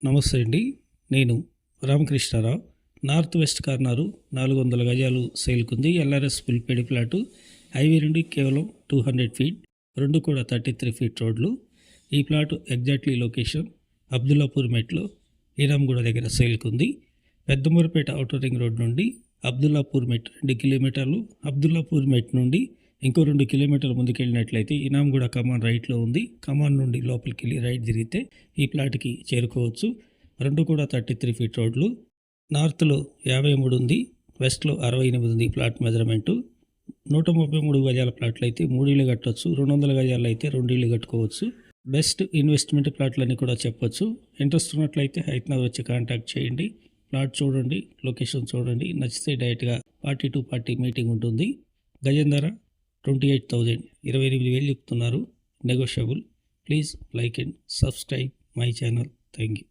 నమస్తే అండి. నేను రామకృష్ణారావు. నార్త్ వెస్ట్ కార్నరు 400 గజాలు సేల్కుంది. ఎల్ఆర్ఎస్ ఫుల్పేడి ప్లాటు. హైవే నుండి కేవలం 200 ఫీట్, రెండు కూడా 33 ఫీట్ రోడ్లు. ఈ ప్లాటు ఎగ్జాక్ట్లీ లొకేషన్ అబ్దుల్లాపూర్ మెట్లో ఈరామ్గూడ దగ్గర సేల్కుంది. పెద్దమూరపేట ఔటర్ రింగ్ రోడ్ నుండి అబ్దుల్లాపూర్ మెట్ 2 కిలోమీటర్లు. అబ్దుల్లాపూర్ మెట్ నుండి ఇంకో 2 కిలోమీటర్ల ముందుకెళ్ళినట్లయితే ఇనాంగూడ కమాన్ రైట్లో ఉంది. కమాన్ నుండి లోపలికి వెళ్ళి రైట్ తిరిగితే ఈ ప్లాట్కి చేరుకోవచ్చు. రెండు కూడా 33 ఫీట్ రోడ్లు. నార్త్లో 53 ఉంది, వెస్ట్లో 68 ఉంది ప్లాట్ మెజర్మెంటు. 133 గజాల ప్లాట్లు అయితే 3 ఇళ్ళు కట్టవచ్చు, 200 గజాలు అయితే 2 ఇళ్ళు కట్టుకోవచ్చు. బెస్ట్ ఇన్వెస్ట్మెంట్ ప్లాట్లని కూడా చెప్పొచ్చు. ఇంట్రెస్ట్ ఉన్నట్లయితే హైదరాబాద్ వచ్చి కాంటాక్ట్ చేయండి. ప్లాట్ చూడండి, లొకేషన్ చూడండి, నచ్చితే డైరెక్ట్గా పార్టీ టు పార్టీ మీటింగ్ ఉంటుంది. గజం ధర 28,000, 28,000 చెప్తున్నారు. Negotiable. Please like and subscribe my channel. Thank you.